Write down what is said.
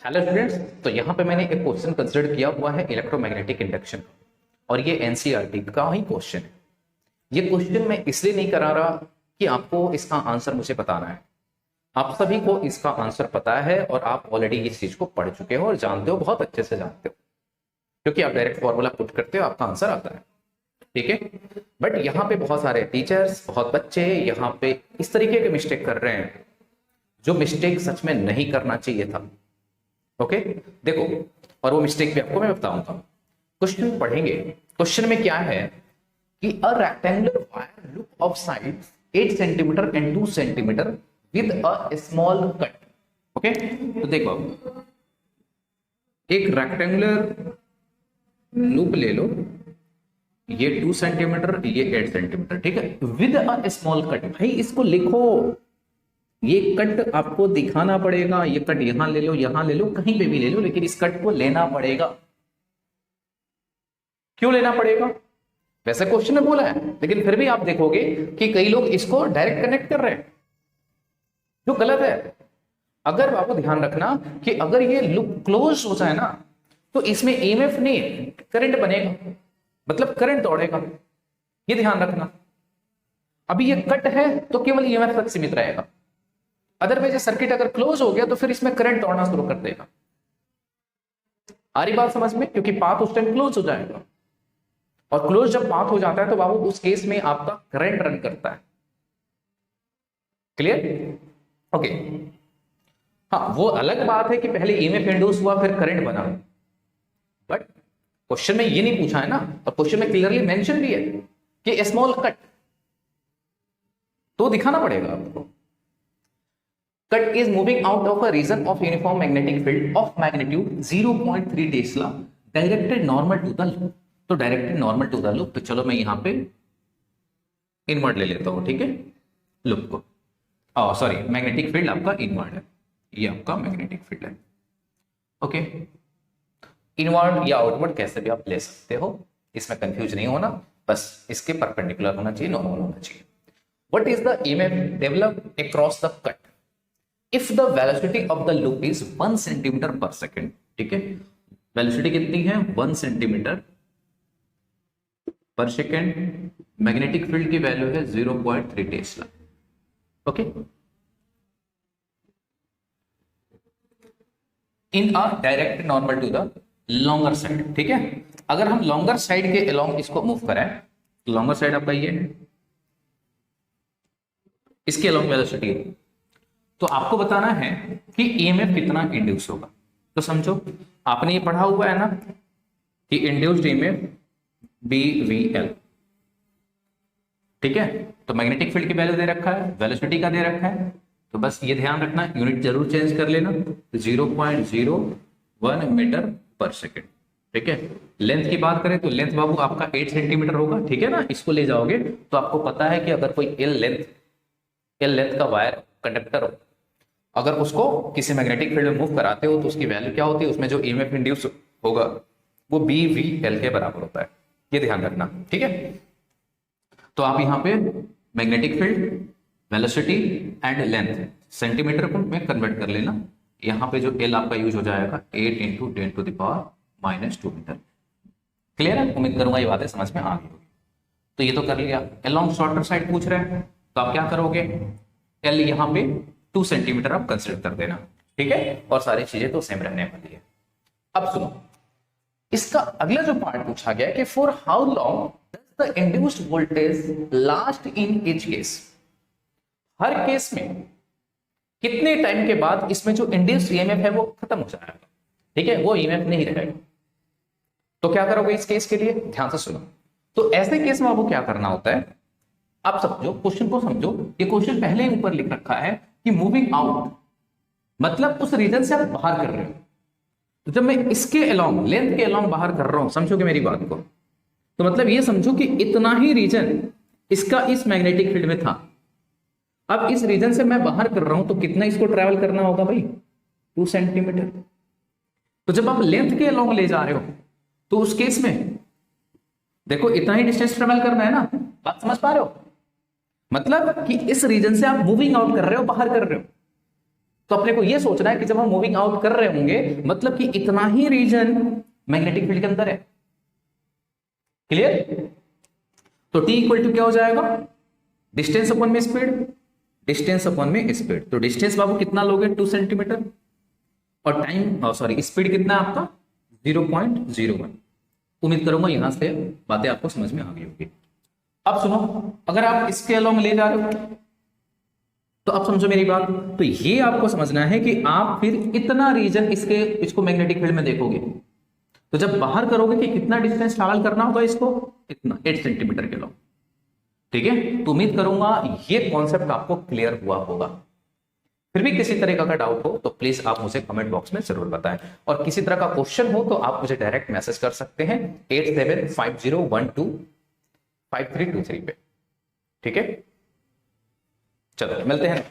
Hello students. तो यहाँ पे मैंने एक क्वेश्चन कंसिडर किया हुआ है इलेक्ट्रोमैग्नेटिक इंडक्शन और ये एनसीईआरटी का ही क्वेश्चन है। ये क्वेश्चन मैं इसलिए नहीं करा रहा कि आपको इसका आंसर मुझे बताना है। आप सभी को इसका आंसर पता है और आप ऑलरेडी इस चीज को पढ़ चुके हो और जानते हो, बहुत अच्छे से जानते हो, क्योंकि आप डायरेक्ट फॉर्मूला पुट करते हो, आपका आंसर आता है। ठीक है, बट यहाँ पे बहुत सारे टीचर्स, बहुत बच्चे यहाँ पे इस तरीके के मिस्टेक कर रहे हैं जो मिस्टेक सच में नहीं करना चाहिए था। ओके, देखो, और वो मिस्टेक भी आपको मैं बताऊंगा। क्वेश्चन पढ़ेंगे। क्वेश्चन में क्या है कि a rectangular wire loop of sides 8 centimetre and 2 centimetre with a small cut. Okay, तो देखो, एक रेक्टेंगुलर लूप ले लो, ये 2 सेंटीमीटर, ये 8 सेंटीमीटर, ठीक है, विद अ स्मॉल कट। भाई इसको लिखो, ये कट आपको दिखाना पड़ेगा। ये कट यहां ले लो, यहां ले लो, कहीं पे भी ले लो, लेकिन इस कट को लेना पड़ेगा। क्यों लेना पड़ेगा? वैसे क्वेश्चन में बोला है, लेकिन फिर भी आप देखोगे कि कई लोग इसको डायरेक्ट कनेक्ट कर रहे हैं, जो गलत है। अगर बाबू ध्यान रखना कि अगर ये लूप क्लोज हो जाए ना, तो इसमें ईएमएफ नहीं, करंट बनेगा, मतलब करंट दौड़ेगा। ये ध्यान रखना। अभी ये कट है तो केवल ईएमएफ तक सीमित रहेगा। अदरवाइज सर्किट अगर क्लोज हो गया तो फिर इसमें करंट दौड़ना शुरू कर देगा। आ रही बात समझ में? क्योंकि पाथ उस टाइम क्लोज हो जाएगा, और क्लोज जब पाथ हो जाता है तो बाबू उस केस में आपका करंट रन करता है। क्लियर? ओके। हाँ, वो अलग बात है कि पहले ईएमएफ इंड्यूस हुआ फिर करंट बना, बट क्वेश्चन में ये नहीं पूछा है ना, और क्वेश्चन में क्लियरली मेंशन भी है कि स्मॉल कट, तो दिखाना पड़ेगा आपको। Cut is moving out of a region of uniform magnetic field of magnitude 0.3 tesla directed normal to the loop। तो directed normal to the loop. तो चलो मैं यहां पे इनवर्ट ले लेता हूं, ठीक है, लूप को। सॉरी, मैग्नेटिक फील्ड आपका इनवर्ट है, ये आपका मैग्नेटिक फील्ड है। ओके, इनवर्ट या आउटवर्ड कैसे भी आप ले सकते हो, इसमें कंफ्यूज नहीं होना, बस इसके परपेंडिकुलर होना चाहिए, नॉर्मल होना चाहिए। What is the EMF developed across the cut if the velocity of the loop is 1 centimetre per second. ठीक है, वेलोसिटी कितनी है? 1 centimetre per second. Magnetic field की वैल्यू है 0.3 tesla. Okay, in a direct normal to the longer side. ठीक है, अगर हम लॉन्गर साइड के अलोंग इसको मूव करें, लॉन्गर साइड आपका ये है, इसके अलोंग वेलोसिटी है, तो आपको बताना है कि ईएमएफ कितना इंड्यूस होगा। तो समझो, आपने ये पढ़ा हुआ है ना कि इंड्यूस्ड ईएमएफ BVL। ठीक है, तो मैग्नेटिक फील्ड की वैल्यू दे रखा है, वेलोसिटी का दे रखा है, तो बस ये ध्यान रखना, यूनिट जरूर चेंज कर लेना, 0.01 मीटर पर सेकेंड। ठीक है, लेंथ की बात करें तो लेंथ बाबू आपका 8 सेंटीमीटर होगा। ठीक है ना, इसको ले जाओगे तो आपको पता है कि अगर कोई एल लेंथ का वायर कंडक्टर हो, अगर उसको किसी मैग्नेटिक फील्ड में मूव कराते हो तो उसकी वैल्यू क्या होती है, उसमें जो ईएमएफ इंड्यूस होगा वो BVL के बराबर होता है। ये ध्यान रखना, ठीक है। तो आप यहाँ पे magnetic field, velocity and length centimetre को में कन्वर्ट कर लेना। यहाँ पे जो L आपका यूज हो जाएगा 8 × 10⁻⁻2 मीटर। क्लियर है? उम्मीद करूंगा ये बातें समझ में आ गई होगी। तो ये तो कर लिया। अलोंग शॉर्टर साइड पूछ रहे हैं, तो आप क्या करोगे, L यहाँ पे 2 सेंटीमीटर आप कंसिडर कर देना। ठीक है, और सारी चीजें तो सेम रहने वाली है। अब सुनो, इसका अगला जो पार्ट पूछा गया है कि for how long does the induced voltage last in each case. Her case में कितने टाइम के बाद इसमें जो इंड्यूस्ड ईएमएफ है वो खत्म हो जाएगा। ठीक है, वो ईएमएफ नहीं रहेगा। तो क्या करोगे इस केस के लिए? ध्यान से सुनो। तो ऐसे केस में आपको क्या करना होता है, आप समझो, क्वेश्चन को समझो। ये क्वेश्चन पहले ही ऊपर लिख रखा है कि मूविंग आउट, मतलब उस रीजन से आप बाहर कर रहे हो। तो जब मैं इसके अलोंग, लेंथ के अलोंग बाहर कर रहा हूं, समझोगे मेरी बात को, तो मतलब ये समझो कि इतना ही रीजन इसका इस मैग्नेटिक फील्ड में था। अब इस रीजन से मैं बाहर कर रहा हूं तो कितना इसको ट्रेवल करना होगा भाई? 2 सेंटीमीटर। तो जब आप लेंथ के अलोंग ले जा रहे हो तो उस केस में देखो इतना ही डिस्टेंस ट्रेवल करना है ना। बात समझ पा रहे हो? मतलब कि इस रीजन से आप मूविंग आउट कर रहे हो, बाहर कर रहे हो। तो अपने को यह सोचना है कि जब हम मूविंग आउट कर रहे होंगे मतलब कि इतना ही रीजन मैग्नेटिक फील्ड के अंदर है। क्लियर? तो टी इक्वल टू क्या हो जाएगा, डिस्टेंस अपॉन में स्पीड, डिस्टेंस अपॉन में स्पीड। तो डिस्टेंस बाबू कितना लोगे 2 सेंटीमीटर, और टाइम सॉरी स्पीड कितना है आपका 0.01। उम्मीद करूंगा यहां से बातें आपको समझ में आ गई होगी। अब सुनो, अगर आप इसके अलोंग ले जा रहे हो तो आप समझो मेरी बात, तो ये आपको समझना है कि आप फिर इतना रीजन इसको मैग्नेटिक फील्ड में देखोगे, तो जब बाहर करोगे कि कितना डिस्टेंस ट्रैवल करना होगा इसको, इतना 8 सेंटीमीटर के लॉन्ग। ठीक है, तो उम्मीद करूंगा ये कॉन्सेप्ट आपको क्लियर हुआ होगा। फिर भी किसी तरह का डाउट हो तो प्लीज आप मुझे कमेंट बॉक्स में जरूर बताएं, और किसी तरह का क्वेश्चन हो तो आप मुझे डायरेक्ट मैसेज कर सकते हैं 8750125323 पे। ठीक है, चलो मिलते हैं।